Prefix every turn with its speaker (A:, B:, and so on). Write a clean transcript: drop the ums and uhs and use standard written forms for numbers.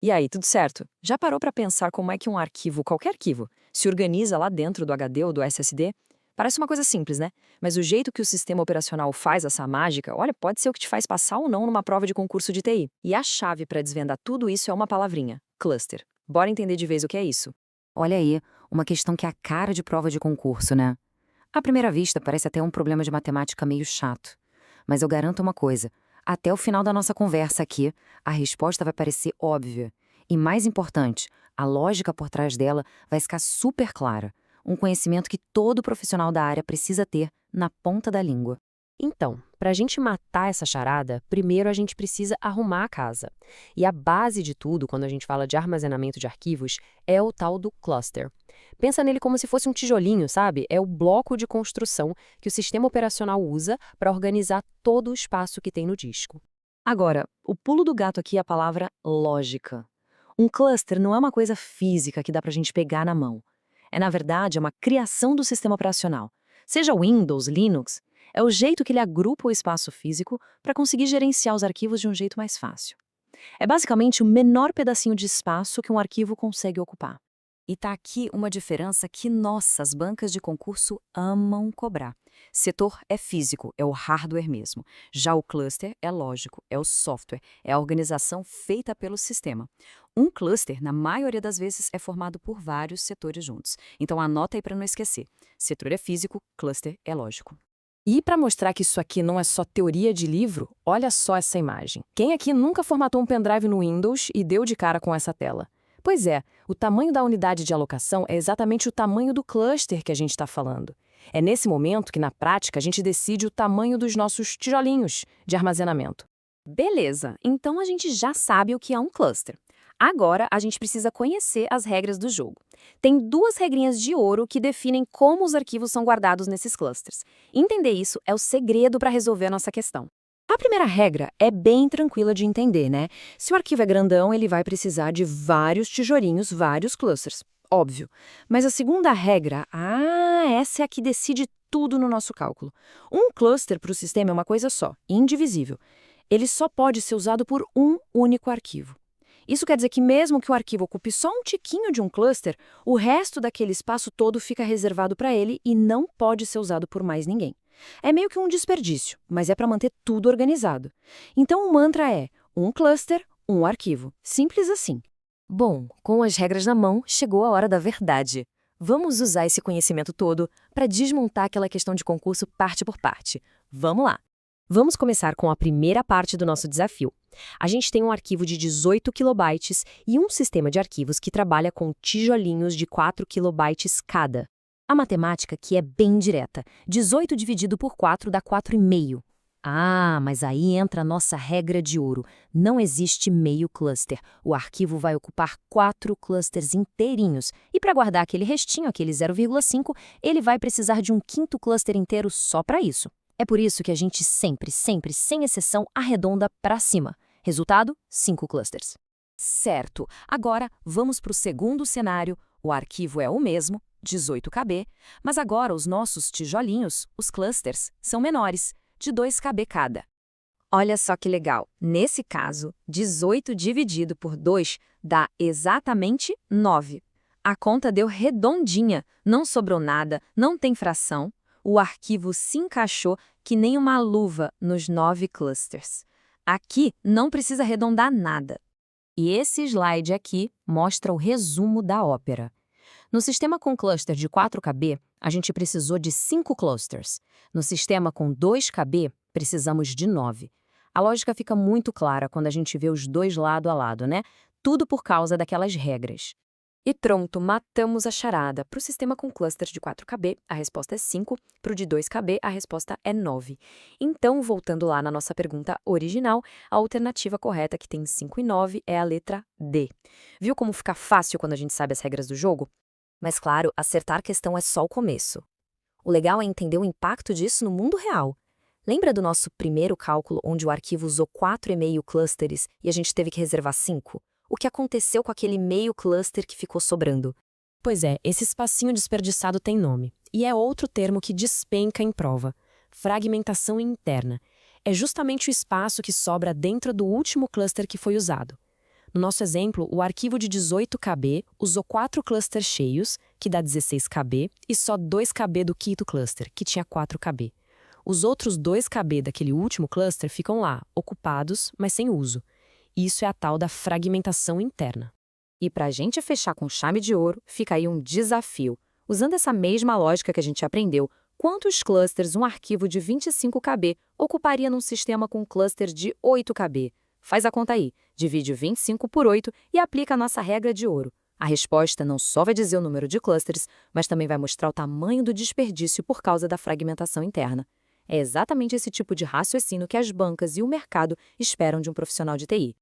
A: E aí, tudo certo? Já parou para pensar como é que um arquivo, qualquer arquivo, se organiza lá dentro do HD ou do SSD? Parece uma coisa simples, né? Mas o jeito que o sistema operacional faz essa mágica, olha, pode ser o que te faz passar ou não numa prova de concurso de TI. E a chave para desvendar tudo isso é uma palavrinha: cluster. Bora entender de vez o que é isso.
B: Olha aí, uma questão que é a cara de prova de concurso, né? À primeira vista, parece até um problema de matemática meio chato. Mas eu garanto uma coisa: até o final da nossa conversa aqui, a resposta vai parecer óbvia. E mais importante, a lógica por trás dela vai ficar super clara. Um conhecimento que todo profissional da área precisa ter na ponta da língua.
C: Então, para a gente matar essa charada, primeiro a gente precisa arrumar a casa. E a base de tudo, quando a gente fala de armazenamento de arquivos, é o tal do cluster. Pensa nele como se fosse um tijolinho, sabe? É o bloco de construção que o sistema operacional usa para organizar todo o espaço que tem no disco.
A: Agora, o pulo do gato aqui é a palavra lógica. Um cluster não é uma coisa física que dá pra gente pegar na mão. Na verdade, é uma criação do sistema operacional. Seja Windows, Linux, é o jeito que ele agrupa o espaço físico para conseguir gerenciar os arquivos de um jeito mais fácil. É basicamente o menor pedacinho de espaço que um arquivo consegue ocupar.
B: E tá aqui uma diferença que nossas bancas de concurso amam cobrar. Setor é físico, é o hardware mesmo. Já o cluster é lógico, é o software, é a organização feita pelo sistema. Um cluster, na maioria das vezes, é formado por vários setores juntos. Então anota aí para não esquecer. Setor é físico, cluster é lógico.
C: E para mostrar que isso aqui não é só teoria de livro, olha só essa imagem. Quem aqui nunca formatou um pendrive no Windows e deu de cara com essa tela? Pois é, o tamanho da unidade de alocação é exatamente o tamanho do cluster que a gente está falando. É nesse momento que, na prática, a gente decide o tamanho dos nossos tijolinhos de armazenamento.
D: Beleza, então a gente já sabe o que é um cluster. Agora a gente precisa conhecer as regras do jogo. Tem duas regrinhas de ouro que definem como os arquivos são guardados nesses clusters. Entender isso é o segredo para resolver a nossa questão. A primeira regra é bem tranquila de entender, né? Se o arquivo é grandão, ele vai precisar de vários tijolinhos, vários clusters. Óbvio. Mas a segunda regra, essa é a que decide tudo no nosso cálculo. Um cluster para o sistema é uma coisa só, indivisível. Ele só pode ser usado por um único arquivo. Isso quer dizer que mesmo que o arquivo ocupe só um tiquinho de um cluster, o resto daquele espaço todo fica reservado para ele e não pode ser usado por mais ninguém. É meio que um desperdício, mas é para manter tudo organizado. Então o mantra é um cluster, um arquivo. Simples assim.
A: Bom, com as regras na mão, chegou a hora da verdade. Vamos usar esse conhecimento todo para desmontar aquela questão de concurso parte por parte. Vamos lá!
C: Vamos começar com a primeira parte do nosso desafio. A gente tem um arquivo de 18 kilobytes e um sistema de arquivos que trabalha com tijolinhos de 4 kilobytes cada. A matemática aqui é bem direta. 18 dividido por 4 dá 4,5. Ah, mas aí entra a nossa regra de ouro. Não existe meio cluster. O arquivo vai ocupar 4 clusters inteirinhos. E para guardar aquele restinho, aquele 0,5, ele vai precisar de um quinto cluster inteiro só para isso. É por isso que a gente sempre, sem exceção, arredonda para cima. Resultado, 5 clusters.
B: Certo. Agora, vamos para o segundo cenário. O arquivo é o mesmo, 18 KB, mas agora os nossos tijolinhos, os clusters, são menores, de 2 KB cada.
D: Olha só que legal. Nesse caso, 18 dividido por 2 dá exatamente 9. A conta deu redondinha, não sobrou nada, não tem fração. O arquivo se encaixou que nem uma luva nos 9 clusters. Aqui não precisa arredondar nada.
B: E esse slide aqui mostra o resumo da ópera. No sistema com cluster de 4 KB, a gente precisou de 5 clusters. No sistema com 2 KB, precisamos de 9. A lógica fica muito clara quando a gente vê os dois lado a lado, né? Tudo por causa daquelas regras.
C: E pronto, matamos a charada. Para o sistema com cluster de 4 KB, a resposta é 5. Para o de 2 KB, a resposta é 9. Então, voltando lá na nossa pergunta original, a alternativa correta que tem 5 e 9 é a letra D. Viu como fica fácil quando a gente sabe as regras do jogo?
A: Mas claro, acertar a questão é só o começo. O legal é entender o impacto disso no mundo real. Lembra do nosso primeiro cálculo onde o arquivo usou 4,5 clusters e a gente teve que reservar 5? O que aconteceu com aquele meio cluster que ficou sobrando?
C: Pois é, esse espacinho desperdiçado tem nome. E é outro termo que despenca em prova: fragmentação interna. É justamente o espaço que sobra dentro do último cluster que foi usado. No nosso exemplo, o arquivo de 18 KB usou 4 clusters cheios, que dá 16 KB, e só 2 KB do quinto cluster, que tinha 4 KB. Os outros 2 KB daquele último cluster ficam lá, ocupados, mas sem uso. Isso é a tal da fragmentação interna.
B: E para a gente fechar com chave de ouro, fica aí um desafio. Usando essa mesma lógica que a gente aprendeu, quantos clusters um arquivo de 25 KB ocuparia num sistema com um cluster de 8 KB? Faz a conta aí, divide 25 por 8 e aplica a nossa regra de ouro. A resposta não só vai dizer o número de clusters, mas também vai mostrar o tamanho do desperdício por causa da fragmentação interna. É exatamente esse tipo de raciocínio que as bancas e o mercado esperam de um profissional de TI.